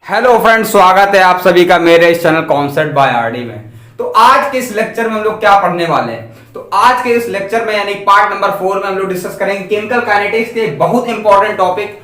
Hello friends, स्वागत है आप सभी का मेरे इस चैनल कॉन्सेप्ट बाय आरडी में। तो आज के इस लेक्चर में हम लोग क्या पढ़ने वाले हैं, तो आज के इस लेक्चर में यानी पार्ट नंबर 4 में हम लोग डिस्कस करेंगे केमिकल काइनेटिक्स के बहुत इंपॉर्टेंट टॉपिक,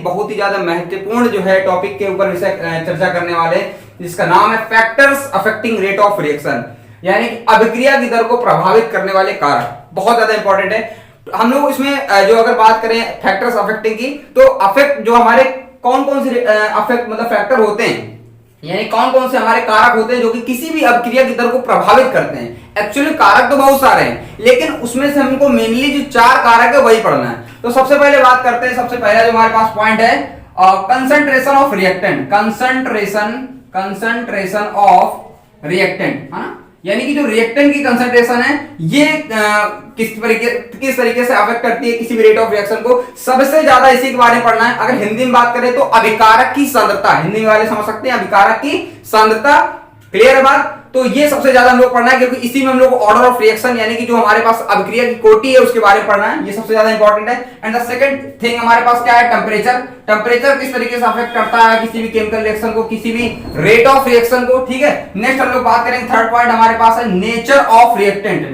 बहुत ही ज्यादा महत्वपूर्ण जो है टॉपिक के ऊपर विषय चर्चा करने वाले हैं, जिसका नाम है factors affecting rate of reaction, यानी कि अभिक्रिया की दर को प्रभावित करने वाले कारक। बहुत ज्यादा इंपॉर्टेंट है। तो हम लोग इसमें जो अगर बात करें फैक्टर्स अफेक्टिंग की, तो अफेक्ट जो हमारे कौन कौन से अफेक्ट मतलब फैक्टर होते हैं, यानी कौन कौन से हमारे कारक होते हैं जो कि किसी भी अभिक्रिया की दर को प्रभावित करते हैं। एक्चुअली कारक तो बहुत सारे हैं, लेकिन उसमें से हमको मेनली जो 4 कारक है वही पढ़ना है। तो सबसे पहले बात करते हैं, सबसे पहला जो हमारे पास पॉइंट है concentration of reactant, concentration of reactant, है ना, यानी कि जो रिएक्टेंट की कंसंट्रेशन है ये किस तरीके से अफेक्ट करती है किसी भी रेट ऑफ रिएक्शन को। सबसे ज्यादा इसी के बारे में पढ़ना है। अगर हिंदी में बात करें तो अभिकारक की सांद्रता, हिंदी वाले समझ सकते हैं, अभिकारक की सांद्रता। क्लियर है बात? तो ये सबसे ज्यादा हम लोग पढ़ना है, क्योंकि इसी में हम लोग ऑर्डर ऑफ रिएक्शन यानी कि जो हमारे पास अभिक्रिया की कोटि है उसके बारे में पढ़ना है। ये सबसे ज्यादा इंपॉर्टेंट है। एंड द सेकंड थिंग हमारे पास क्या है, टेम्परेचर किस तरीके से अफेक्ट करता है किसी भी केमिकल रिएक्शन को, किसी भी रेट ऑफ रिएक्शन को। ठीक है, नेक्स्ट हम लोग बात करेंगे, थर्ड पॉइंट हमारे पास है नेचर ऑफ रिएक्टेंट,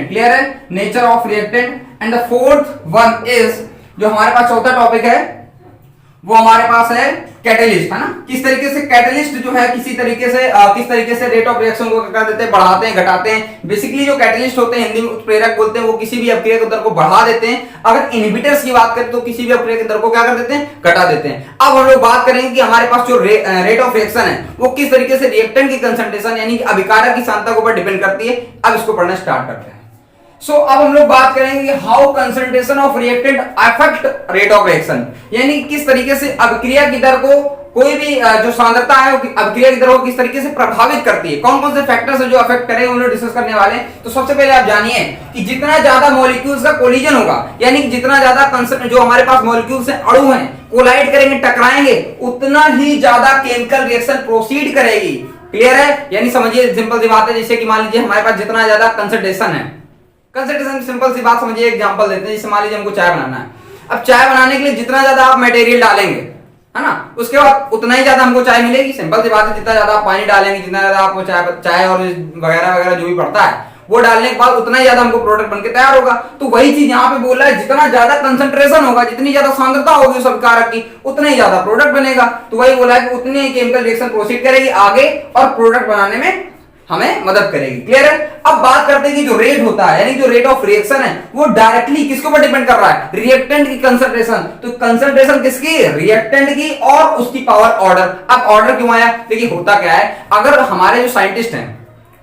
क्लियर है, nature of reactant. And the fourth one is जो हमारे पास चौथा टॉपिक है वो हमारे पास है कैटलिस्ट, है ना, किस तरीके से कैटलिस्ट जो है किस तरीके से रेट ऑफ रिएक्शन को क्या कर देते हैं, बढ़ाते हैं, घटाते हैं। बेसिकली जो कैटलिस्ट होते हैं, हिंदी में उत्प्रेरक बोलते हैं, वो किसी भी अभिक्रिया की दर को बढ़ा देते हैं। अगर इनहिबिटर्स की बात करें तो किसी भी अभिक्रिया की दर को क्या कर देते हैं, घटा देते हैं। अब हम लोग बात करेंगे कि हमारे पास जो रेट ऑफ रिएक्शन है वो किस तरीके से रिएक्टेंट की कंसंट्रेशन यानी कि अभिकारक की सांद्रता के ऊपर डिपेंड करती है। अब इसको पढ़ना स्टार्ट करते हैं। अब हम लोग बात करेंगे how concentration of reactant affect rate of reaction, यानी किस तरीके से अभिक्रिया की दर को कोई भी जो सांद्रता है अभिक्रिया की दर को किस तरीके से प्रभावित करती है, कौन कौन से फैक्टर्स है जो अफेक्ट करेंगे हम लोग डिस्कस करने वाले हैं। तो सबसे पहले आप जानिए कि जितना ज्यादा मॉलिक्यूल्स का कोलिजन होगा, यानी कि जितना ज्यादा जो हमारे पास मॉलिक्यूल्स हैं, अणु हैं, कोलाइड करेंगे, टकराएंगे, उतना ही ज्यादा केमिकल रिएक्शन प्रोसीड करेगी। क्लियर है? यानी समझिए, सिंपल सी बात है, जैसे कि मान लीजिए हमारे पास जितना ज्यादा कंसंट्रेशन है, सिंपल सी बात समझिए, एग्जांपल देते हैं। जैसे मान लीजिए हमको चाय बनाना है। अब चाय बनाने के लिए जितना ज्यादा आप मटेरियल डालेंगे, है ना, उसके बाद उतना ही ज्यादा हमको चाय मिलेगी। सिंपल सी बात है, जितना ज्यादा आप पानी डालेंगे, जितना ज्यादा आपको चाय और वगैरह वगैरह जो भी पड़ता है वो डालने के बाद उतना ही ज्यादा हमको प्रोडक्ट बनके तैयार होगा। तो वही चीज यहाँ पे बोल रहा है, जितना ज्यादा कंसंट्रेशन होगा, जितनी ज्यादा सांद्रता होगी उस अभिकारक की, उतना ही ज्यादा प्रोडक्ट बनेगा। तो वही बोला है कि उतनी ही केमिकल रिएक्शन प्रोसीड करेगी आगे और प्रोडक्ट बनाने में हमें मदद करेगी। क्लियर है? अब बात करते हैं कि जो रेट होता है, यानी जो रेट ऑफ रिएक्शन है, वो डायरेक्टली किसके ऊपर डिपेंड कर रहा है, रिएक्टेंट की कंसंट्रेशन। तो कंसंट्रेशन किसकी, रिएक्टेंट की, और उसकी पावर ऑर्डर। अब ऑर्डर क्यों आया, देखिए होता क्या है, अगर हमारे जो साइंटिस्ट हैं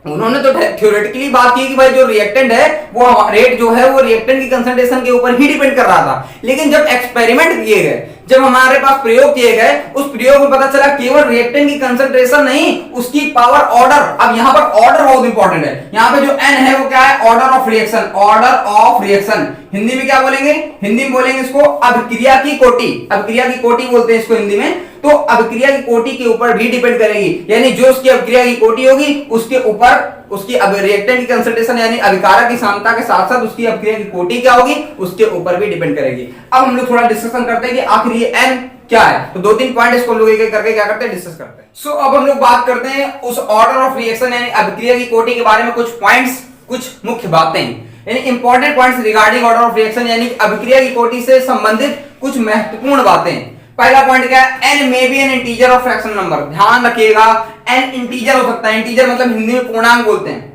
उन्होंने तो थ्योरेटिकली बात की कि भाई जो रिएक्टेंट है वो रेट जो है वो रिएक्टेंट की कंसंट्रेशन के ऊपर ही डिपेंड कर रहा था। लेकिन जब एक्सपेरिमेंट किए गए, जब हमारे पास प्रयोग किए गए, उस प्रयोग में पता चला केवल रिएक्टेंट की कंसंट्रेशन नहीं, उसकी पावर ऑर्डर। अब यहां पर ऑर्डर बहुत इंपॉर्टेंट है। यहां पे जो एन है वो क्या है, order of reaction, order of reaction. Hindi में क्या बोलेंगे, हिंदी में बोलेंगे इसको अभिक्रिया की कोटि, अभिक्रिया की कोटि बोलते हैं इसको हिंदी में। तो अभिक्रिया की कोटि के ऊपर भी डिपेंड करेगी, यानी जो उसकी अभिक्रिया की कोटि होगी उसके ऊपर उसकी रिएक्टेंट की कंसंट्रेशन यानी अभिकारक की सांद्रता के साथ साथ उसकी अभिक्रिया की कोटि क्या होगी उसके ऊपर भी डिपेंड करेगी। अब हम लोग थोड़ा डिस्कशन करते हैं कि आखिर ये एन क्या है। तो 2-3 पॉइंट इसको हम लोग एक करके क्या करते हैं, डिस्कस करते हैं। अब हम लोग बात करते हैं उस ऑर्डर ऑफ रिएक्शन यानी अभिक्रिया की कोटि के बारे में, कुछ पॉइंट्स, कुछ मुख्य बातें यानी important points regarding order of reaction, यानी अभिक्रिया की कोटि से संबंधित कुछ महत्वपूर्ण बातें। पहला पॉइंट क्या है, N may be N integer of fraction number. ध्यान रखिएगा, एन इंटीजर हो सकता है। इंटीजर मतलब हिंदी में पूर्णांक बोलते हैं।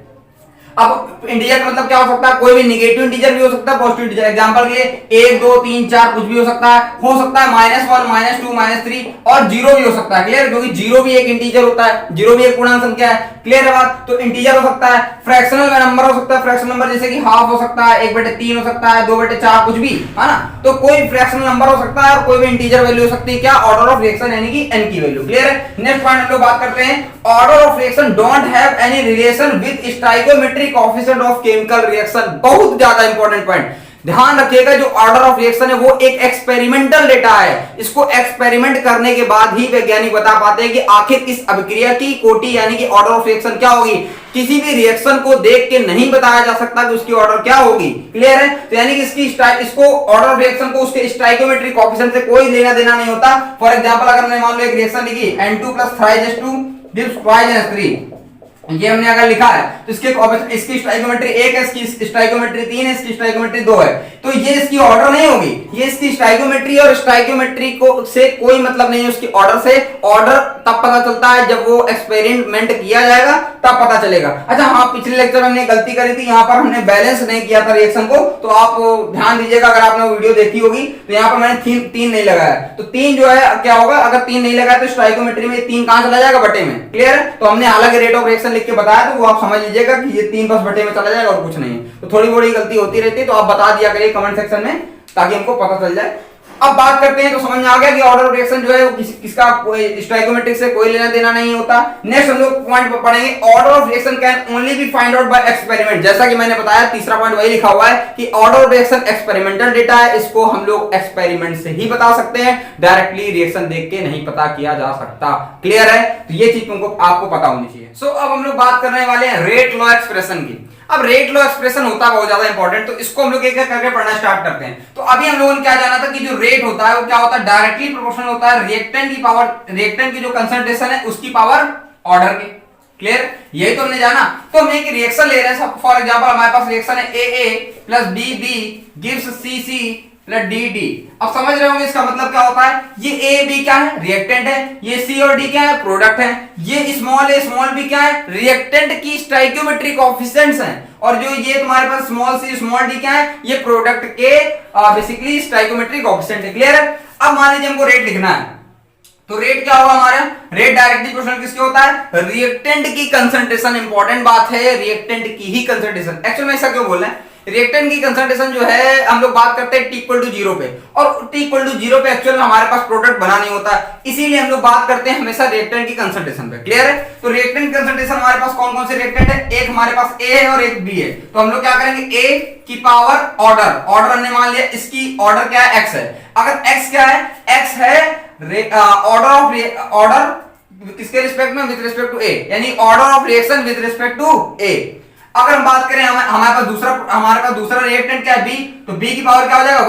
अब इंटीजर का मतलब क्या हो सकता है, कोई भी निगेटिव इंटीजर भी हो सकता है, पॉजिटिव इंटीजर। एग्जांपल के 1, 2, 3, 4 कुछ भी हो सकता है -1, -2, -3 और 0 भी हो सकता है। क्लियर? क्योंकि 0 भी एक इंटीजर होता है, 0 भी एक पूर्णांक संख्या है। क्लियर है बात? तो इंटीजर हो सकता है, फ्रैक्शनल नंबर हो सकता है, फ्रैक्शनल नंबर जैसे कि हाफ हो सकता है, 1/3 हो सकता है, 2/4 कुछ भी, है ना। तो कोई फ्रैक्शनल नंबर हो सकता है और कोई भी इंटीजर वैल्यू हो सकती है, क्या, ऑर्डर ऑफ रिएक्शन यानी कि एन की वैल्यू। क्लियर है? नेक्स्ट पॉइंट हम लोग बात करते हैं, order of reaction don't have any relation with stoichiometric coefficient of chemical reaction. बहुत ज्यादा इंपॉर्टेंट पॉइंट, ध्यान रखिएगा। जो ऑर्डर ऑफ रिएक्शन है वो एक एक्सपेरिमेंटल डेटा है। इसको एक्सपेरिमेंट करने के बाद ही वैज्ञानिक बता पाते हैं कि आखिर इस अभिक्रिया की कोटि यानी कि ऑर्डर ऑफ रिएक्शन क्या होगी, किसी भी रिएक्शन को देख के नहीं बताया जा सकता कि उसकी ऑर्डर क्या होगी। क्लियर है? तो यानी कि इसको ऑर्डर ऑफ रिएक्शन को उसके स्टोइकियोमेट्रिक कोएफिशिएंट से कोई लेना देना नहीं होता। फॉर एग्जांपल अगर हमने मान लो एक रिएक्शन लिखी N2 + Thrice2 gives twice NH3, ये हमने अगर लिखा है तो इसकी स्टोइकियोमेट्री 1 है, इसकी स्टोइकियोमेट्री 3 है, इसकी स्टोइकियोमेट्री 2 है, तो ये इसकी ऑर्डर नहीं होगी। ये इसकी स्टोइकियोमेट्री और स्टोइकियोमेट्री को से कोई मतलब नहीं है उसकी ऑर्डर से। ऑर्डर तब पता चलता है जब वो एक्सपेरिमेंट किया जाएगा, तब पता चलेगा। अच्छा हाँ, पिछले लेक्चर में हमने गलती करी थी, यहाँ पर हमने बैलेंस नहीं किया था रिएक्शन को, तो आप ध्यान दीजिएगा। अगर आपने वीडियो देखी होगी तो यहाँ पर मैंने 3 नहीं लगाया, तो 3 जो है क्या होगा, अगर 3 नहीं लगाया तो स्टोइकियोमेट्री में 3 कहां चला जाएगा, बटे में। क्लियर है? तो हमने हालांकि रेट ऑफ रिएक्शन लिख के बताया, तो वो आप समझ लीजिएगा कि ये 3 बस बटे में चला जाएगा और कुछ नहीं है। तो थोड़ी बड़ी गलती होती रहती है, तो आप बता दिया करिए कमेंट सेक्शन में ताकि हमको पता चल जाए। अब बात करते हैं, तो समझ में आ गया कि ऑर्डर ऑफ रिएक्शन जो है वो किसका स्टोइकियोमेट्रिक से कोई लेना देना नहीं होता। नेक्स्ट हम लोग पॉइंट पढ़ेंगे, order of reaction can only be find out by experiment. जैसा कि मैंने बताया, तीसरा पॉइंट वही लिखा हुआ है कि order of reaction experimental data है, इसको हम लोग एक्सपेरिमेंट से ही बता सकते हैं, डायरेक्टली रिएक्शन देख के नहीं पता किया जा सकता। क्लियर है? तो ये चीज तुमको आपको पता होनी चाहिए। सो अब हम लोग बात करने वाले हैं रेट लॉ एक्सप्रेशन की। अब रेट लॉ एक्सप्रेशन होता है बहुत ज्यादा इंपॉर्टेंट, तो इसको हम लोग एक एक करके पढ़ना स्टार्ट करते हैं। तो अभी हम लोगों ने क्या जाना था कि जो रेट होता है वो क्या होता है, डायरेक्टली प्रोपोर्शनल होता है रिएक्टेंट की पावर, रिएक्टेंट की जो कंसंट्रेशन है उसकी पावर ऑर्डर के। क्लियर? यही तो हमने जाना। तो हम एक रिएक्शन ले रहे हैं, फॉर एग्जांपल हमारे पास रिएक्शन है AA + BB gives CC + DD। अब समझ रहे होंगे इसका मतलब क्या होता है। ये A B क्या है, रिएक्टेंट है, ये C और D क्या है, प्रोडक्ट है, ये स्मॉल a स्मॉल b क्या है, रिएक्टेंट की स्टोइकियोमेट्रिक कोएफिशिएंट्स हैं, और जो ये तुम्हारे पास स्मॉल c स्मॉल d क्या है, ये प्रोडक्ट के बेसिकली स्टोइकियोमेट्रिक कोएफिशिएंट है। क्लियर है? अब मान लीजिए हमको रेट लिखना है, तो रेट क्या होगा हमारा, रेट डायरेक्टली प्रोपोर्शनल किसके होता है, रिएक्टेंट की कंसंट्रेशन। इंपॉर्टेंट बात है, रिएक्टेंट की ही कंसंट्रेशन। एक्चुअल में ऐसा क्यों बोल रहे हैं, रिएक्टेंट की कंसंट्रेशन जो है हम लोग बात करते हैं T=0 पे, और T=0 पे एक्चुअल में हमारे पास प्रोडक्ट बना नहीं होता, इसीलिए हम लोग बात करते हैं हमेशा रिएक्टेंट की कंसंट्रेशन पे। क्लियर है? तो रिएक्टेंट की कंसंट्रेशन हमारे पास कौन कौन से रिएक्टेंट है, एक हमारे पास A है और एक B है। तो हम लोग क्या करेंगे, A की पावर ऑर्डर, ऑर्डर हमने मान लिया इसकी ऑर्डर क्या है, X है। अगर X क्या है, X है ऑर्डर किसके रिस्पेक्ट में, विद रिस्पेक्ट टू A, यानी order of reaction with respect to A। अगर हम बात करें हमारे पास दूसरा रिएक्टेंट क्या है, B, तो B की पावर क्या हो जाएगा,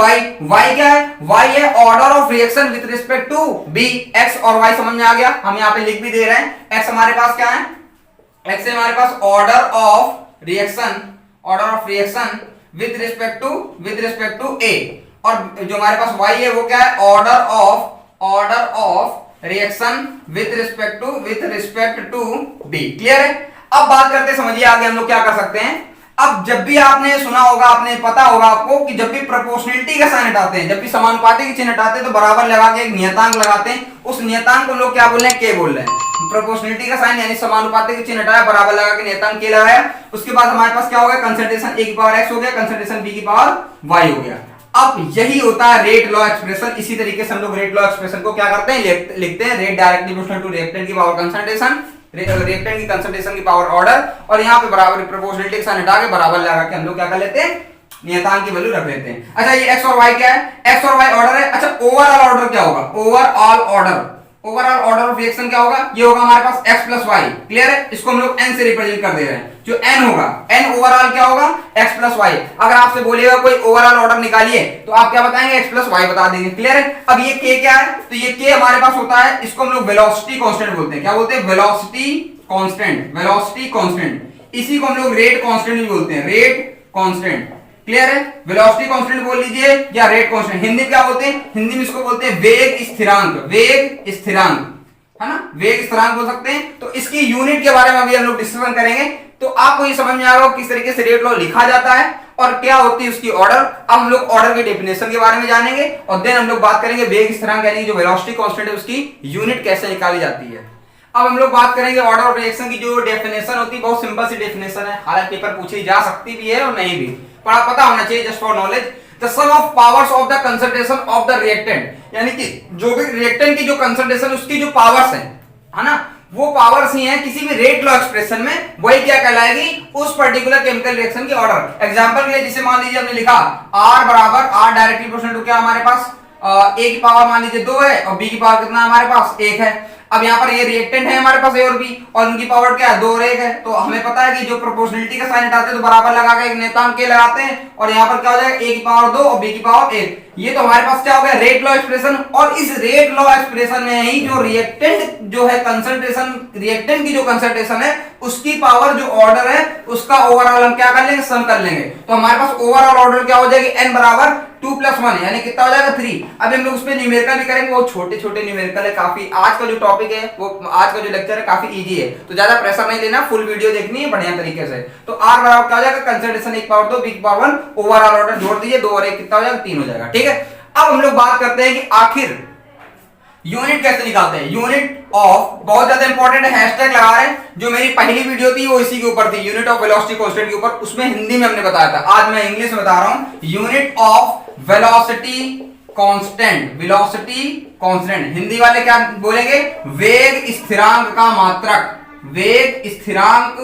Y क्या है, Y है order of reaction with respect to B। X और Y समझ में आ गया, हम यहाँ पे लिख भी दे रहे हैं। X हमारे पास क्या है, X है हमारे पास order of reaction with respect to A, और जो हमारे पास Y है वो क्या है, order of reaction with respect to B। Clear है? अब बात करते, समझिए आगे हम लोग क्या कर सकते हैं। अब जब भी आपने सुना होगा, आपने पता होगा आपको कि जब भी प्रोपोर्शनलिटी का साइन हटाते हैं, जब भी समानुपाती की चिन्ह हटाते हैं, तो बराबर लगा के एक नियतांक लगाते हैं। उस नियतांक को लोग क्या बोल रहे हैं, के बोल रहे हैं। प्रोपोर्शनलिटी का साइन यानी समानुपाती की चिन्ह हटाया, बराबर लगा के नियतांक के लगाया। उसके बाद हमारे पास क्या हो गया, कंसंट्रेशन A की पावर X हो गया, कंसंट्रेशन B की पावर Y हो गया। अब यही होता है रेट लॉ एक्सप्रेशन। इसी तरीके से हम लोग रेट लॉ एक्सप्रेशन को क्या करते हैं, लिखते हैं rate directly proportional to reactant की पावर कंसंट्रेशन, रिएक्टेंट की कंसंट्रेशन की पावर ऑर्डर, और यहाँ पे बराबर प्रोपोर्शनलिटी का साइन हटा के बराबर लगा के हम लोग क्या कर लेते हैं, नियतांक की वैल्यू रख लेते हैं। अच्छा, ये X और Y क्या है, X और Y ऑर्डर है। अच्छा, ओवरऑल ऑर्डर क्या होगा, ओवरऑल ऑर्डर ऑफ रिएक्शन क्या होगा, ये होगा हमारे पास X + Y। क्लियर है? इसको हम लोग N से रिप्रेजेंट कर दे रहे हैं। जो N होगा, N ओवरऑल क्या होगा, X + Y। अगर आपसे बोलेगा कोई ओवरऑल ऑर्डर निकालिए, तो आप क्या बताएंगे, X + Y बता देंगे। क्लियर है? अब ये K क्या है, तो ये K हमारे पास होता है, इसको हम लोग वेलोसिटी कांस्टेंट बोलते हैं। क्या बोलते हैं, वेलोसिटी कांस्टेंट। इसी को हम लोग रेट कांस्टेंट भी बोलते हैं, रेट कांस्टेंट। क्लियर है? वेलोसिटी कांस्टेंट बोल लीजिए या रेट कांस्टेंट। हिंदी में क्या बोलते हैं, हिंदी में इसको बोलते हैं वेग स्थिरांक, है ना, वेग स्थिरांक बोल सकते हैं। तो इसकी यूनिट के बारे में अभी हम लोग डिस्कशन करेंगे, तो आपको ये समझ में आ रहा किस तरीके से रेट लॉ लिखा जाता है और क्या होती है उसकी ऑर्डर। अब हम लोग ऑर्डर की डेफिनेशन के बारे में जानेंगे, और देन हम लोग बात करेंगे वेग स्थिरांक यानी जो वेलोसिटी कांस्टेंट है उसकी यूनिट कैसे निकाली जाती है। अब हम लोग बात करेंगे ऑर्डर ऑफ रिएक्शन की जो डेफिनेशन होती है, बहुत सिंपल सी डेफिनेशन है, हालांकि पेपर पूछी जा सकती भी है और नहीं भी, पर आप पता होना चाहिए just for knowledge. The sum of powers of the concentration of the reactant, यानी कि जो भी रिएक्टेंट की जो कंसंट्रेशन उसकी जो पावर्स है ना, वो पावर्स ही हैं किसी भी रेट लॉ एक्सप्रेशन में, वही क्या कहलाएगी, उस पर्टिकुलर केमिकल रिएक्शन की ऑर्डर। एग्जांपल के लिए जैसे मान लीजिए हमने लिखा R डायरेक्टली प्रोपोर्शनल टू क्या हमारे पास ए की पावर मान लीजिए 2 है और बी की पावर कितना हमारे पास 1 है। अब यहाँ पर ये रिएक्टेंट है हमारे पास ए और बी और उनकी पावर क्या है 2 और 1 है। तो हमें पता है कि जो प्रोपोर्शनलिटी का साइन हटाते हैं तो बराबर लगा के एक नेतांक के लगाते हैं और यहाँ पर क्या हो जाएगा ए की पावर 2 और बी की पावर 1। ये तो हमारे पास क्या हो गया रेट लॉ एक्सप्रेशन। और इस रेट लॉ एक्सप्रेशन में ही जो रिएक्टेंट जो है कंसंट्रेशन, रिएक्टेंट की जो कंसंट्रेशन है उसकी पावर जो ऑर्डर है उसका ओवरऑल हम क्या कर लेंगे सम कर लेंगे। तो हमारे पास ओवरऑल ऑर्डर क्या हो जाएगी एन बराबर 2 + 1 यानी कितना हो जाएगा 3। अब हम लोग उस पे न्यूमेरिकल भी करेंगे, वो छोटे छोटे न्यूमेरिकल है काफी। आज का जो टॉपिक है वो आज का जो लेक्चर है काफी इजी है तो ज्यादा प्रेशर नहीं लेना, फुल वीडियो देखनी है बढ़िया तरीके से। तो आर बराबर क्या हो जाएगा कंसंट्रेशन 1 पावर 2 बी की पावर 1 ओवरऑल ऑर्डर जोड़ दीजिए 2 और 1 कितना हो जाएगा 3 हो जाएगा। ठीक है, अब हम लोग बात करते हैं कि आखिर यूनिट कैसे निकालते हैं। यूनिट ऑफ बहुत ज्यादा इंपॉर्टेंट है, हैशटैग लगा रहे हैं। जो मेरी पहली वीडियो थी वो इसी के ऊपर थी, यूनिट ऑफ वेलोसिटी कांस्टेंट के ऊपर, उसमें हिंदी में हमने बताया था। आज मैं इंग्लिश में बता रहा हूं unit of velocity constant. Velocity constant Hindi वाले क्या बोलेंगे वेग स्थिरांक का मात्रक, वेग स्थिरांक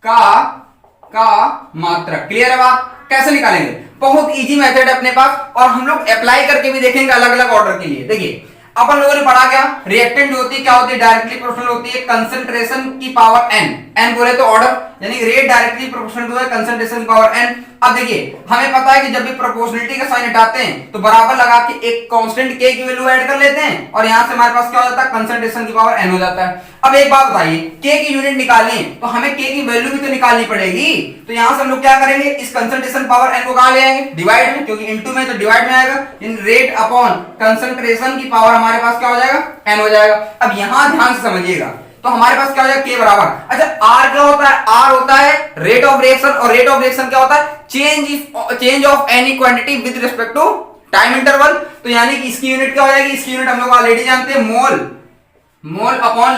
का मात्रक। क्लियर है बात? कैसे निकालेंगे? बहुत इजी मेथड है अपने पास और हम लोग अप्लाई करके भी देखेंगे अलग अलग ऑर्डर के लिए। देखिए अपन लोगों ने पढ़ा क्या रिएक्टेंट जो होती है क्या होती है डायरेक्टली प्रोपोर्शनल होती है कंसंट्रेशन की पावर n। n बोले तो ऑर्डर यानी rate directly proportional to concentration की पावर n। अब देखिए हमें पता है कि जब भी प्रोपोर्शनलिटी का साइन हटाते हैं तो बराबर लगा के एक कांस्टेंट k की वैल्यू ऐड कर लेते हैं और यहां से हमारे पास क्या हो जाता है कंसंट्रेशन की पावर n हो जाता है। अब एक बात बताइए k की यूनिट निकालनी है तो हमें k की वैल्यू भी तो निकालनी पड़ेगी। तो यहां से हम लोग क्या करेंगे इस कंसंट्रेशन पावर n को कहां ले आएंगे डिवाइड में, क्योंकि इनटू में तो डिवाइड में आएगा। इन रेट अपॉन कंसंट्रेशन की पावर हमारे पास क्या हो जाएगा n हो जाएगा। अब यहां ध्यान से समझिएगा तो हमारे पास क्या हो जाएगा k बराबर, अच्छा r क्या होता है, r होता है रेट ऑफ रिएक्शन और रेट ऑफ रिएक्शन क्या होता है change of any quantity with respect to time interval. तो यानी कि इसकी यूनिट क्या हो जाएगी, इसकी यूनिट हम लोग ऑलरेडी जानते हैं मोल अपॉन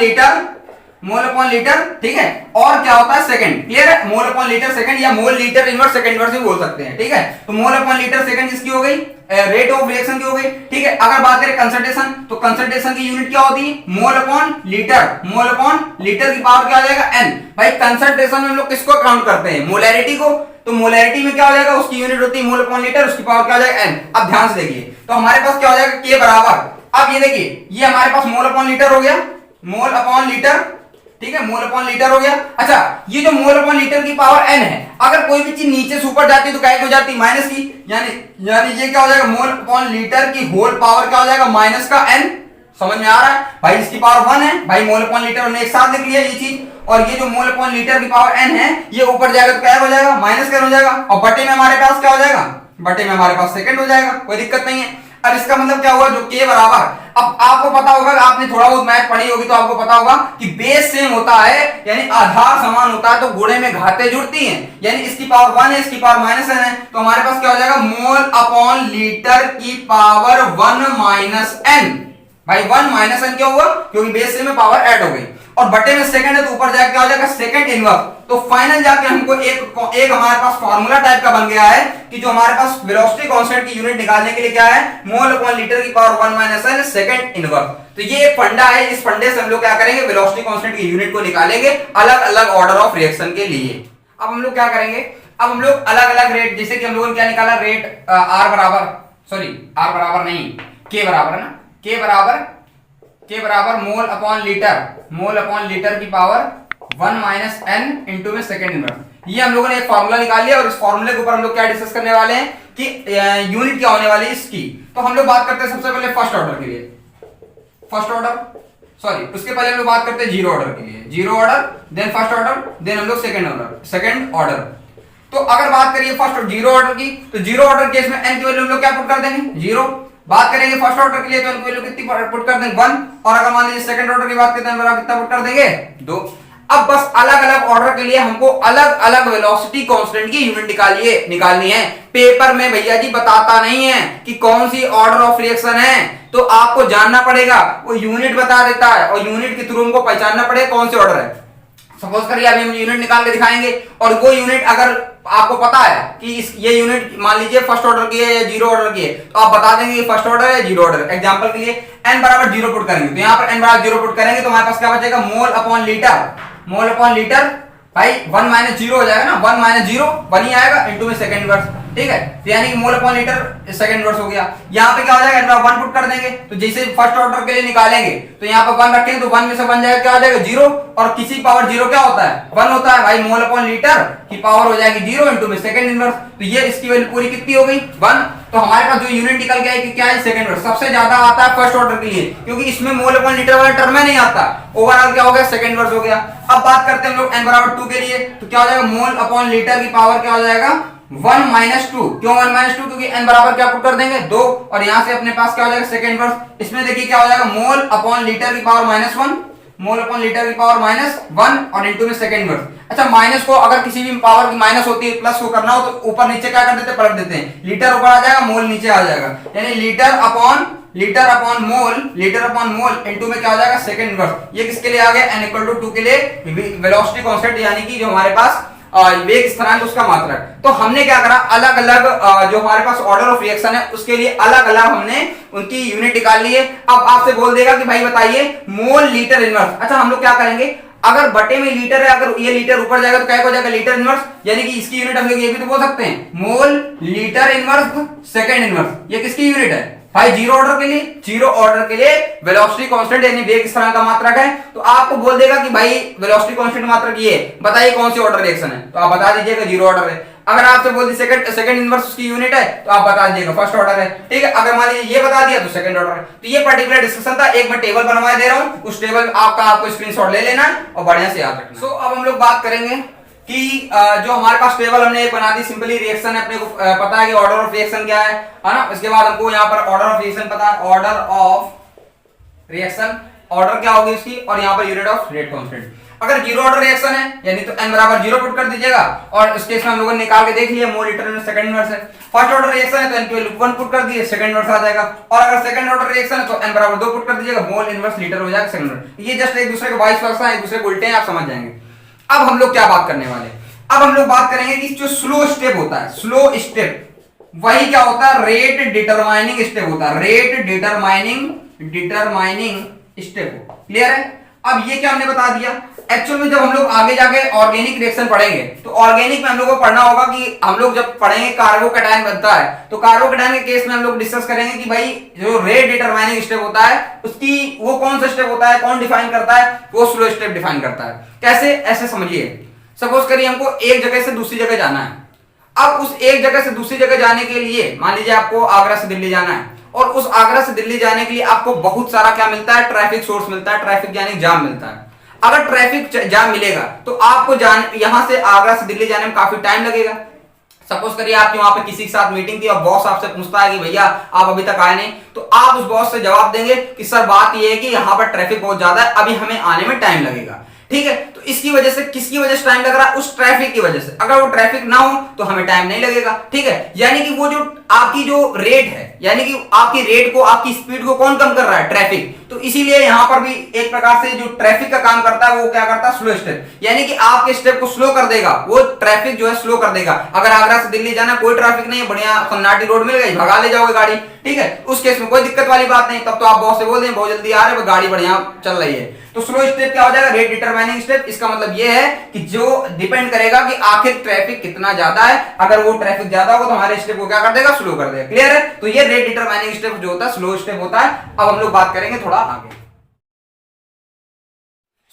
लीटर। ठीक है, और क्या होता है सेकंड। क्लियर है, मोल अपॉन लीटर सेकंड या mole litre inverse second inverse भी बोल सकते हैं। ठीक है, तो मोल अपॉन लीटर सेकंड इसकी हो गई, रेट ऑफ रिएक्शन की हो गई। ठीक है, अगर बात करें कंसंट्रेशन तो कंसंट्रेशन की यूनिट क्या होती है मोल अपॉन लीटर की पावर क्या आ जाएगा n। भाई कंसंट्रेशन में हम लोग किसको काउंट करते हैं मोलैरिटी को, तो मोलैरिटी में क्या हो जाएगा उसकी यूनिट होती है मोल अपॉन लीटर, उसकी पावर क्या हो जाएगा n। अब ध्यान से देखिए तो हमारे पास क्या हो जाएगा k बराबर, अब ये देखिए ये हमारे पास मोल अपॉन लीटर हो गया, मोल अपॉन लीटर। ठीक है, मोल अपॉन लीटर हो गया। अच्छा ये जो मोल अपॉन लीटर की पावर n है अगर कोई भी चीज नीचे से ऊपर जाती है तो क्या हो जाती है माइनस की, यानी ये क्या हो जाएगा मोल अपॉन लीटर की होल पावर क्या हो जाएगा माइनस का n। समझ में आ रहा है भाई, इसकी पावर 1 है भाई, मोल अपॉन लीटर हमने एक साथ लिख लिया ये चीज, और ये जो मोल अपॉन लीटर की पावर n है ये ऊपर जाएगा तो क्या हो जाएगा माइनस का हो जाएगा, और बटे में हमारे पास क्या हो जाएगा, बटे में हमारे पास सेकंड हो जाएगा, कोई दिक्कत नहीं है। अब इसका मतलब क्या हुआ जो k बराबर, अब आपको पता होगा आपने थोड़ा बहुत मैथ पढ़ी होगी तो आपको पता होगा कि बेस सेम होता है यानी आधार समान होता है तो गुणे में घातें जुड़ती हैं, यानी इसकी पावर 1 है इसकी पावर माइनस n है तो हमारे पास क्या हो जाएगा मोल अपॉन लीटर की पावर 1 माइनस n। भाई 1 माइनस n क्यों हुआ क्योंकि बेस सेम में पावर ऐड हो गई, और बटे में सेकंड है तो ऊपर जाके क्या हो जाएगा सेकंड इनवर्स। तो फाइनल जाके हमको एक हमारे पास फार्मूला टाइप का बन गया है कि जो हमारे पास वेलोसिटी कांस्टेंट की यूनिट निकालने के लिए क्या है मोल अपॉन लीटर की power 1 minus n second inverse. तो ये एक फंडा है, इस फंडे से हम लोग क्या करेंगे वेलोसिटी कांस्टेंट की यूनिट को निकालेंगे अलग अलग ऑर्डर ऑफ रिएक्शन के लिए। अब हम लोग क्या करेंगे, अब हम लोग अलग अलग रेट, जैसे कि हम लोगों ने क्या निकाला रेट r बराबर नहीं k बराबर है ना, k बराबर मोल अपॉन लीटर की पावर 1 माइनस n इंटू में सेकंड इनवर्स। ये हम लोगों ने एक फार्मूला निकाल लिया और इस फार्मूले के ऊपर हम लोग क्या डिस्कस करने वाले हैं कि यूनिट क्या होने वाली है इसकी। तो हम लोग बात करते हैं सबसे पहले फर्स्ट ऑर्डर के लिए, उसके पहले हम लोग बात करते हैं जीरो ऑर्डर के लिए, zero order then first order then हम लोग सेकंड ऑर्डर। तो अगर बात करिए फर्स्ट जीरो ऑर्डर की तो जीरो ऑर्डर केस में n की वैल्यू हम लोग क्या पुट कर देंगे जीरो। बात करेंगे फर्स्ट ऑर्डर के लिए तो n की वैल्यू कितनी पुट कर देंगे 1, और अगर मान लीजिए सेकंड ऑर्डर की बात करते हैं कितना पुट कर देंगे 2। अब बस अलग अलग ऑर्डर के लिए हमको अलग अलग वेलोसिटी कांस्टेंट की यूनिट निकालनी है। पेपर में भैया जी बताता नहीं है कि कौन सी ऑर्डर ऑफ रिएक्शन है, तो आपको जानना पड़ेगा, वो यूनिट बता देता है और यूनिट के थ्रू हमको पहचानना पड़ेगा कौन सी ऑर्डर है। सपोज करिए अभी हम यूनिट निकाल के दिखाएंगे और वो यूनिट अगर आपको पता है कि ये यूनिट मान लीजिए फर्स्ट ऑर्डर की है या जीरो ऑर्डर की है तो आप बता देंगे फर्स्ट ऑर्डर है जीरो ऑर्डर। एग्जांपल के लिए n बराबर 0 पुट करेंगे तो यहाँ पर n बराबर 0 पुट करेंगे तो हमारे पास क्या बचेगा मोल अपॉन लीटर भाई 1 माइनस 0 हो जाएगा ना, 1 माइनस 0 1 ही आएगा इंटू में सेकंड इनवर्स। ठीक है, तो यानी कि mole upon litre second inverse हो गया। यहाँ पे क्या हो जाएगा, 1 पुट कर देंगे, तो जैसे फर्स्ट ऑर्डर के लिए निकालेंगे तो यहाँ पे 1 रखेंगे तो 1 में से बन जाएगा, क्या हो जाएगा 0, और किसी पावर 0 क्या होता है 1 होता है भाई, मोल अपॉन लीटर की पावर हो जाएगी 0 इंटू में सेकंड इनवर्स, तो ये इसकी वैल्यू पूरी कितनी हो गई 1। तो हमारे पास जो यूनिट निकल गया है कि क्या है सेकंड इनवर्स, सबसे ज्यादा आता है फर्स्ट ऑर्डर के लिए क्योंकि इसमें मोल अपॉन लीटर वाला टर्म नहीं आता, ओवरऑल क्या हो गया सेकंड इनवर्स हो गया। अब बात करते हैं हम लोग n बराबर 2 के लिए, तो क्या हो जाएगा मोल अपॉन लीटर की पावर क्या हो जाएगा 1 माइनस 2, क्यों 1 माइनस 2, क्योंकि n बराबर क्या पुट कर देंगे 2, और यहां से अपने पास क्या हो जाएगा सेकंड इनवर्स, इसमें देखिए क्या हो जाएगा मोल अपॉन लीटर की पावर -1, मोल अपॉन लीटर की पावर -1 और इनटू में सेकंड इनवर्स। अच्छा माइनस को अगर किसी भी पावर की माइनस होती है प्लस को करना हो तो ऊपर नीचे क्या कर देते हैं, पलट देते हैं, लीटर ऊपर आ जाएगा मोल नीचे आ जाएगा, यानी लीटर अपॉन मोल इनटू में क्या हो जाएगा सेकंड इनवर्स। ये किसके लिए आ गया n इक्वल टू 2 के लिए, वेलोसिटी कांस्टेंट यानी कि जो हमारे पास वेग स्थिरांक उसका मात्रक। तो हमने क्या करा, अलग अलग जो हमारे पास ऑर्डर ऑफ रिएक्शन है उसके लिए अलग अलग हमने उनकी यूनिट निकाल ली है। अब आपसे बोल देगा कि भाई बताइए मोल लीटर इनवर्स। अच्छा हम लोग क्या करेंगे, अगर बटे में लीटर है, अगर ये लीटर ऊपर जाएगा तो क्या हो जाएगा लीटर इनवर्स, यानी कि इसकी यूनिट हम लोग ये भी तो बोल सकते हैं mole litre inverse second inverse. ये किसकी यूनिट है भाई, जीरो ऑर्डर के लिए वेलोसिटी कांस्टेंट यानी वेग स्थिरांक का मात्रक है। तो आपको बोल देगा कि भाई वेलोसिटी कांस्टेंट मात्रक ये बताइए कौन सी ऑर्डर रिएक्शन है, तो आप बता दीजिएगा जीरो ऑर्डर है। अगर आपसे बोल दी सेकंड इनवर्स उसकी यूनिट है तो आप बता दीजिएगा फर्स्ट ऑर्डर है, ठीक है। अगर मान लीजिए ये बता दिया तो सेकंड ऑर्डर है। तो ये पर्टिकुलर डिस्कशन था, एक मैं टेबल बनवा दे रहा हूं, उस टेबल आपको स्क्रीनशॉट ले लेना है और बढ़िया से याद रखना। सो अब हम लोग बात करेंगे कि जो हमारे पास टेबल हमने बना दी, सिंपली रिएक्शन है, अपने को पता है कि ऑर्डर ऑफ रिएक्शन क्या है ना। इसके बाद हमको यहाँ पर ऑर्डर ऑफ रिएक्शन पता है, ऑर्डर ऑफ रिएक्शन ऑर्डर क्या होगी उसकी, और यहाँ per unit of rate constant. अगर जीरो ऑर्डर रिएक्शन है यानी तो n बराबर 0 पुट कर दीजिएगा, और उस केस में हम लोगों ने निकाल के देख लिया मोल लीटर में सेकंड इनवर्स है। फर्स्ट ऑर्डर रिएक्शन है तो n की 1 पुट कर दिए सेकंड इनवर्स आ जाएगा, और अगर सेकंड ऑर्डर रिएक्शन है तो n बराबर 2 पुट कर दीजिएगा मोल इनवर्स लीटर हो जाएगा सेकंड इनवर्स। ये जस्ट एक दूसरे के वाइस वर्सा है, एक दूसरे को उल्टे हैं, आप समझ जाएंगे। अब हम लोग क्या बात करने वाले, अब हम लोग बात करेंगे कि जो स्लो स्टेप होता है, स्लो स्टेप वही क्या होता है रेट डिटरमाइनिंग स्टेप होता है, रेट डिटरमाइनिंग स्टेप। क्लियर है। अब ये क्या हमने बता दिया, एक्चुअल में जब हम लोग आगे जाके ऑर्गेनिक रिएक्शन पढ़ेंगे तो ऑर्गेनिक में हम लोग को पढ़ना होगा कि हम लोग जब पढ़ेंगे कार्बोकैटायन बनता है तो कार्बोकैटायन के केस में हम लोग डिस्कस करेंगे कि भाई जो रेट डिटरमाइनिंग स्टेप होता है उसकी वो कौन सा स्टेप होता है, कौन डिफाइन करता है, वो स्लो स्टेप डिफाइन करता है। कैसे, ऐसे समझिए, सपोज करिए हमको एक जगह से दूसरी जगह जाना है। अब उस एक जगह से दूसरी जगह जाने के लिए मान लीजिए आपको आगरा से दिल्ली जाना है, और उस आगरा से दिल्ली जाने के लिए आपको बहुत सारा क्या मिलता है, ट्रैफिक सोर्स मिलता है, ट्रैफिक यानी जाम मिलता है। अगर ट्रैफिक जाम मिलेगा तो आपको यहां से आगरा से दिल्ली जाने में काफी टाइम लगेगा। सपोज करिए आपकी वहां पे किसी के साथ मीटिंग थी और बॉस आपसे पूछता है कि भैया आप अभी तक आए नहीं, तो आप उस बॉस से जवाब देंगे कि सर बात यह है कि यहाँ पर ट्रैफिक बहुत ज्यादा है, अभी हमें आने में टाइम लगेगा। ठीक है, तो इसकी वजह से किसकी वजह से टाइम लग रहा है, उस ट्रैफिक की वजह से। अगर वो ट्रैफिक ना हो तो हमें टाइम नहीं लगेगा। ठीक है, यानी कि वो जो आपकी जो रेट है, यानी कि आपकी रेट को, आपकी स्पीड को कौन कम कर रहा है, ट्रैफिक। तो इसीलिए यहां पर भी एक प्रकार से जो ट्रैफिक का काम करता है वो क्या करता है, स्लो स्टेप, यानी कि आपके स्टेप को स्लो कर देगा, वो ट्रैफिक जो है स्लो कर देगा। अगर आगरा से दिल्ली जाना कोई ट्रैफिक नहीं है, बढ़िया सन्नाटी रोड मिल गई, भगा ले जाओगे गाड़ी। ठीक है, उस केस में कोई दिक्कत वाली बात नहीं, तब तो आप बॉस से बोल दें बहुत जल्दी आ रहे, गाड़ी बढ़िया चल रही है। तो स्लो स्टेप क्या हो जाएगा, रेट डिटरमाइनिंग स्टेप। इसका मतलब ये है कि जो डिपेंड करेगा कि आखिर ट्रैफिक कितना ज्यादा है, अगर वो ट्रैफिक ज्यादा होगा तो हमारे स्टेप को क्या कर देगा, स्लो कर देगा। क्लियर है, तो ये रेट डिटरमाइनिंग स्टेप जो होता है स्लो स्टेप होता है। अब हम लोग बात करेंगे थोड़ा आगे।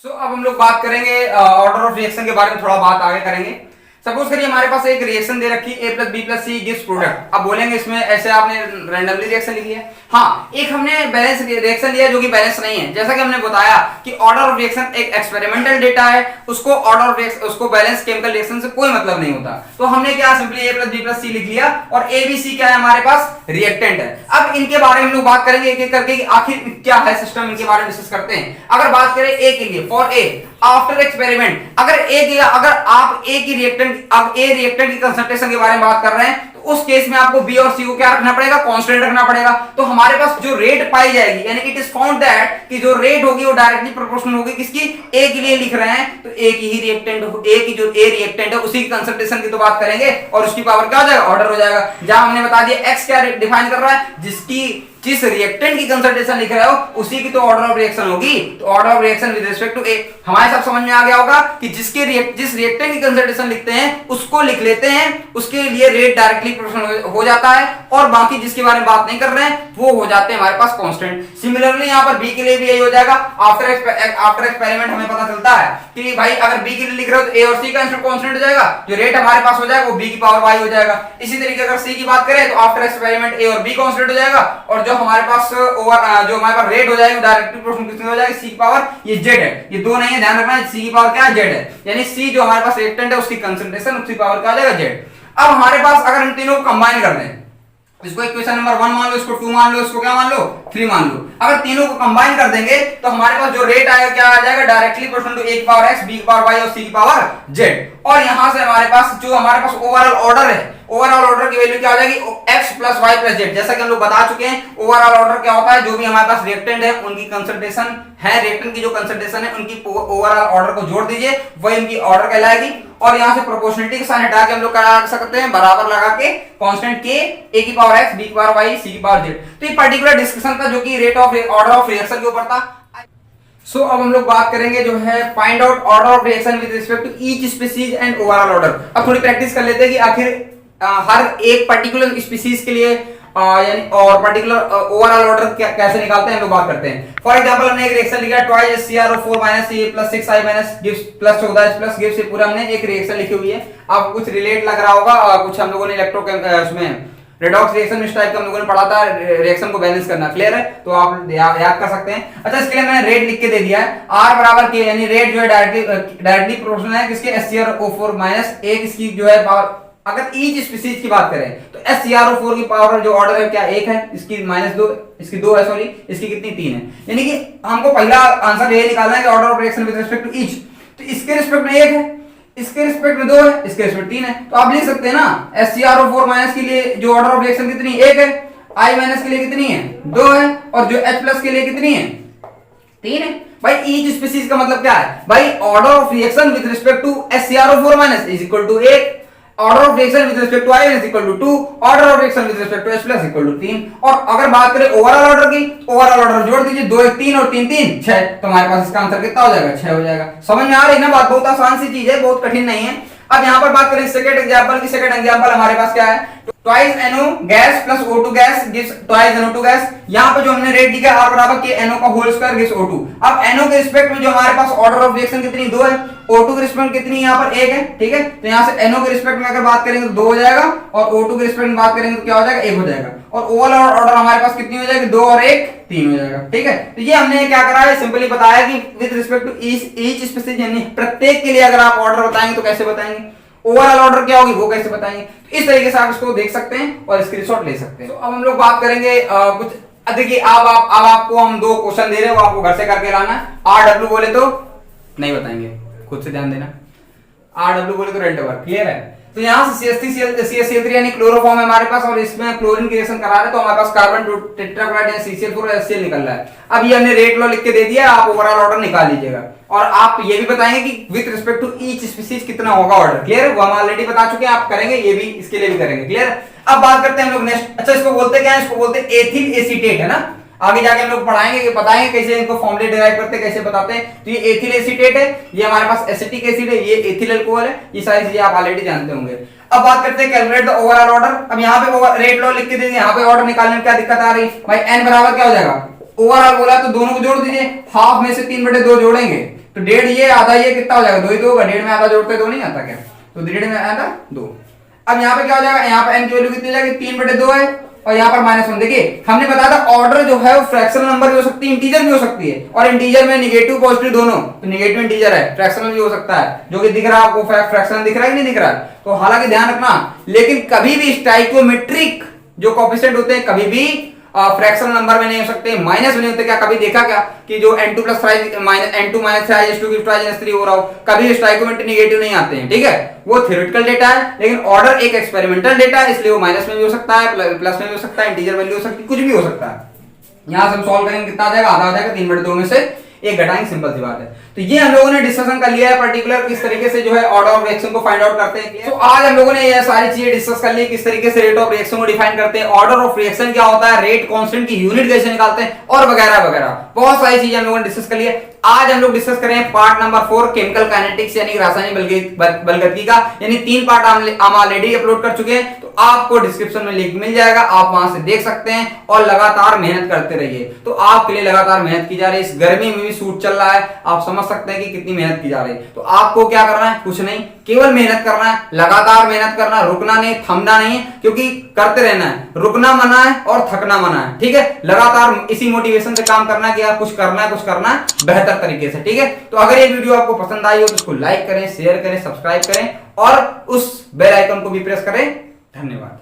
अब हम लोग बात करेंगे ऑर्डर ऑफ रिएक्शन के बारे में, थोड़ा बात आगे करेंगे। सपोज करिए हमारे पास एक रिएक्शन दे रखी A + B + C gives product. अब बोलेंगे इसमें ऐसे आपने रैंडमली रिएक्शन लिखी है। हाँ, एक हमने बैलेंस रिएक्शन लिया जो कि बैलेंस नहीं है। जैसा कि हमने बताया कि ऑर्डर ऑफ रिएक्शन एक एक्सपेरिमेंटल डेटा है, उसको ऑर्डर ऑफ रिएक्शन, उसको बैलेंस केमिकल रिएक्शन से कोई मतलब नहीं होता। तो हमने क्या सिंपली A + B + C लिख लिया, और A B C क्या है हमारे पास, रिएक्टेंट है। अब इनके बारे में हम लोग बात करेंगे एक एक करके कि आखिर क्या है सिस्टम, इनके बारे में डिस्कस करते हैं। अगर बात करें A के लिए, फॉर A आफ्टर एक्सपेरिमेंट, अगर आप A की रिएक्टेंट, अब A रिएक्टेंट की कंसंट्रेशन के बारे में बात कर रहे हैं, तो उस केस में आपको B और C को क्या रखना पड़ेगा, कांस्टेंट रखना पड़ेगा। तो हमारे पास जो रेट पाई जाएगी, यानी कि इट इज फाउंड दैट कि जो रेट होगी वो डायरेक्टली प्रोपोर्शनल होगी किसकी, A के लिए लिख रहे हैं तो A की ही रिएक्टेंट, A की जो A रिएक्टेंट है उसी की कंसंट्रेशन की तो बात करेंगे, और उसकी पावर क्या हो जाएगा, ऑर्डर हो जाएगा। जहां हमने बता दिया X क्या डिफाइन कर रहा है, जिसकी जिस रिएक्टेंट की कंसंट्रेशन लिख रहे हो उसी की तो ऑर्डर ऑफ रिएक्शन होगी। तो order of reaction with respect to A, हमारे सब समझ में आ गया होगा कि जिस रिएक्टेंट की कंसंट्रेशन लिखते हैं उसको लिख लेते हैं, उसके लिए रेट डायरेक्टली प्रोपोर्शनल हो जाता है, और बाकी जिसके बारे में बात नहीं कर रहे हैं वो हो जाते हैं हमारे पास कांस्टेंट। सिमिलरली यहाँ पर बी के लिए भी यही हो जाएगा। आफ्टर एक्सपेरिमेंट हमें पता चलता है कि भाई अगर बी के लिए लिख रहे हो तो ए और सी का कांस्टेंट हो जाएगा, जो रेट हमारे पास हो जाएगा वो बी की पावर वाई हो जाएगा। इसी तरीके अगर सी की बात करें तो आफ्टर एक्सपेरिमेंट ए और बी कांस्टेंट हो जाएगा, और जो हमारे पास रेट हो जाएगी डायरेक्टली प्रोपोर्शनल कितनी हो जाएगी, सी की पावर, ये जेड है, ये दो नहीं है, ध्यान रखना, सी की पावर क्या है, जेड है, यानी सी जो हमारे पास रिएक्टेंट है उसकी कंसंट्रेशन उसकी पावर क्या आ जाएगा, जेड। अब हमारे पास अगर इन तीनों को कंबाइन कर दें, इसको इक्वेशन नंबर 1 मान लो, इसको 2 मान लो, इसको क्या मान लो, 3 मान लो, अगर तीनों को कंबाइन कर देंगे तो हमारे पास जो रेट आएगा क्या आ जाएगा, डायरेक्टली प्रोपोर्शनल टू ए की पावर एक्स, बी की पावर वाई और सी की पावर जेड। और यहां से हमारे पास जो हमारे पास ओवरऑल ऑर्डर है, ओवरऑल ऑर्डर की वैल्यू क्या हो जाएगी, x plus Y plus Z. जैसा कि हम लोग बता चुके हैं ओवरऑल ऑर्डर क्या होता है, जो भी हमारे पास रिएक्टेंट है उनकी कंसंट्रेशन है, रिएक्टेंट की जो कंसंट्रेशन है उनकी ओवरऑल ऑर्डर को जोड़ दीजिए, वही इनकी ऑर्डर कहलाएगी। और यहां से प्रोपोर्शनलिटी के साइन हटा के हम लोग क्या लगा सकते हैं, बराबर लगा के कांस्टेंट के, ए की पावर x, बी की पावर y, सी की पावर z। तो ये पर्टिकुलर डिस्कशन था जो कि rate of order of reaction के ऊपर था। सो अब हम लोग बात करेंगे जो है find out order of reaction with respect to each species and overall order. अब थोड़ी प्रैक्टिस कर लेते हैं कि आखिर हर एक पर्टिकुलर स्पीसीज के लिए यानी और पर्टिकुलर ओवरऑल ऑर्डर कैसे निकालते हैं हम लोग बात करते हैं। फॉर एग्जांपल हमने एक रिएक्शन लिखा है twice HCrO4 - CA + 6i - gives plus 14 plus gives, ये पूरा हमने एक रिएक्शन लिखी हुई है। आपको कुछ रिलेट लग रहा होगा, कुछ हम लोगों ने उसमें रेडॉक्स रिएक्शन इस टाइप का हम लोगों ने पढ़ा था, रिएक्शन को बैलेंस करना, क्लियर है, तो आप याद कर सकते हैं। अच्छा, इसके लिए मैंने रेट लिख के दे दिया है, R बराबर के, यानी रेट जो है डायरेक्टली प्रोपोर्शनल है किसके, HCrO4 - एक इसकी जो है पावर। अगर ईच स्पीसीज की बात करें तो HCrO4 की पावर जो ऑर्डर है क्या, 1 है, इसकी -2, इसकी 2 है, सॉरी, इसकी कितनी, 3 है। यानी कि हमको पहला आंसर ये निकालना है कि order of reaction with respect to each, तो इसके रिस्पेक्ट में 1 है, इसके रिस्पेक्ट में 2 है, इसके रिस्पेक्ट 3 है। तो आप लिख सकते हैं ना HCrO4 माइनस के लिए जो ऑर्डर ऑफ रिएक्शन कितनी, 1 है, I माइनस के लिए कितनी है, 2 है, और जो H प्लस के लिए कितनी है, 3 है। भाई ईच स्पीसीज का मतलब क्या है, भाई order of reaction with respect to HCrO4 minus is equal to 1, order of reaction with respect to I is equal to 2, order of reaction with respect to H plus equal to 3। और अगर बात करें overall order की, overall order जोड़ दीजिए, 2 1 3 और 3 3 6, तो हमारे पास इसका आंसर कितना हो जाएगा, 6 हो जाएगा। समझ में आ रही है ना बात, बहुत आसान सी चीज है, बहुत कठिन नहीं है। अब यहाँ पर बात करें सेकंड एग्जांपल की, सेकंड एग्जांपल हमारे पास क्या है, twice NO gas plus O2 gas gives twice NO2 gas. यहाँ पे जो हमने रेट लिखा है R बराबर के NO का होल स्क्वायर गिव्स O2। अब NO के रिस्पेक्ट में जो हमारे पास ऑर्डर ऑफ रिएक्शन कितनी, 2 है, O2 के रिस्पेक्ट कितनी यहाँ पर 1 है, ठीक है, तो यहाँ से NO के रिस्पेक्ट में अगर बात करेंगे तो 2 हो जाएगा, और O2 के रिस्पेक्ट में बात करेंगे तो क्या हो जाएगा, 1 हो जाएगा, और ओवरऑल ऑर्डर हमारे पास कितनी हो जाएगी, 2 और 1 3 हो जाएगा, ठीक है। तो ये हमने क्या करा है, सिंपली बताया कि with respect to each species, यानी प्रत्येक के लिए अगर आप ऑर्डर बताएंगे तो कैसे बताएंगे, ओवरऑल ऑर्डर क्या होगी वो कैसे बताएंगे। तो इस तरीके से आप इसको देख सकते हैं और स्क्रीनशॉट ले सकते हैं। तो अब हम लोग बात करेंगे कुछ, देखिए अब आपको हम 2 क्वेश्चन दे रहे हैं, वो आपको घर से करके लाना है। RW बोले तो नहीं बताएंगे, खुद से ध्यान देना, RW बोले तो रेंट ओवर, क्लियर है। तो यहाँ से CH3 यानी क्लोरोफॉर्म है हमारे पास, और इसमें क्लोरीन की रिएक्शन करा रहे हैं, तो हमारे पास कार्बन टेट्राक्लोराइड या CCl4 और HCl निकल रहा है। अब ये हमने रेट लॉ लिख के दे दिया, आप ओवरऑल ऑर्डर निकाल लीजिएगा, और आप ये भी बताएंगे कि with respect to each species कितना होगा ऑर्डर, क्लियर है, वो हम ऑलरेडी बता चुके हैं, आप करेंगे ये भी, इसके लिए भी करेंगे, क्लियर है। अब बात करते हैं हम लोग नेक्स्ट। अच्छा, इसको बोलते क्या है, इसको बोलते हैं एथिल एसीटेट, है ना, आगे जाके हम लोग पढ़ाएंगे, बताएंगे कैसे इनको फॉर्मूले डिराइव करते हैं, कैसे बताते हैं। तो ये एथिल एसीटेट है, ये हमारे पास एसिटिक एसिड है, ये एथिल अल्कोहल है, ये सारी चीजें आप ऑलरेडी जानते होंगे। अब बात करते हैं कैलकुलेट द ओवरऑल ऑर्डर। अब यहाँ पे रेट लॉ लिख के दे दिए, यहाँ पे ऑर्डर निकालने में क्या दिक्कत आ रही भाई, n बराबर क्या हो जाएगा, ओवरऑल बोला तो दोनों को जोड़ दीजिए, हाफ में से 3/2 जोड़ेंगे तो 1.5 ये आधा ये कितना हो जाएगा, 2 ही 2 होगा, 1.5 में आधा जोड़ते 2 नहीं आता क्या, तो 1.5 में आधा 2। अब यहाँ पे क्या हो जाएगा, यहाँ पे n की वैल्यू कितनी हो जाएगी, 3/2 है, और यहाँ पर -1। देखिए हमने बताया था ऑर्डर जो है वो फ्रैक्शनल नंबर भी हो सकती है, इंटीजर भी हो सकती है, और इंटीजर में नेगेटिव पॉजिटिव दोनों, तो नेगेटिव इंटीजर है, फ्रैक्शनल भी हो सकता है, जो कि दिख रहा है आपको, फ्रैक्शनल दिख रहा है कि नहीं दिख रहा है। तो हालांकि ध्यान रखना, लेकिन कभी भी स्टाइकोमेट्रिक जो कोएफिशिएंट होते हैं कभी भी फ्रैक्शनल नंबर में नहीं हो सकते, माइनस में नहीं होते। क्या कभी देखा क्या कि जो n2 + 5 n2 - 3 2 3 हो रहा हो, कभी स्टाइकोमेट्रिक नेगेटिव नहीं आते हैं, ठीक है, वो थ्योरेटिकल डेटा है, लेकिन ऑर्डर एक एक्सपेरिमेंटल डेटा है, इसलिए वो माइनस में भी हो सकता है, प्लस में भी हो सकता है, इंटीजर वैल्यू हो सकती है, कुछ भी हो सकता है। यहां से हम सॉल्व करेंगे कितना आ जाएगा, आधा आ जाएगा, 3/2 में से 1 घटाएंगे, सिंपल सी बात है। तो ये हम लोगों ने डिस्कशन कर लिया है पर्टिकुलर किस तरीके से जो है ऑर्डर ऑफ रिएक्शन को फाइंड आउट करते हैं। तो आज हम लोगों ने ये सारी चीजें डिस्कस कर ली, किस तरीके से रेट ऑफ रिएक्शन को डिफाइन करते हैं, ऑर्डर ऑफ रिएक्शन क्या होता है, रेट कांस्टेंट की यूनिट कैसे निकालते हैं और वगैरह वगैरह बहुत सारी चीजें हम लोगों ने डिस्कस कर ली है। आज हम लोग डिस्कस करें पार्ट नंबर 4 केमिकल काइनेटिक्स यानी रासायनिक बलगतिकी का, यानी 3 पार्ट हम ऑलरेडी अपलोड कर चुके हैं। तो आपको डिस्क्रिप्शन में लिंक मिल जाएगा, आप वहां से देख सकते हैं और लगातार मेहनत करते रहिए। तो आपके लिए लगातार मेहनत की जा रही है, इस गर्मी में भी शूट चल रहा है, आप समझ सकते हैं कि कितनी मेहनत की जा रही है। तो आपको क्या करना है, कुछ नहीं, केवल मेहनत करना है, लगातार मेहनत करना, रुकना नहीं, थमना नहीं है, क्योंकि करते रहना है, रुकना मना है और थकना मना है। ठीक है, लगातार इसी मोटिवेशन से काम करना है कि आप कुछ करना है, कुछ करना है बेहतर तरीके से। ठीक है, तो अगर ये वीडियो आपको पसंद आई हो तो उसको लाइक करें, शेयर करें, सब्सक्राइब करें और उस बेल आइकन को भी प्रेस करें। धन्यवाद।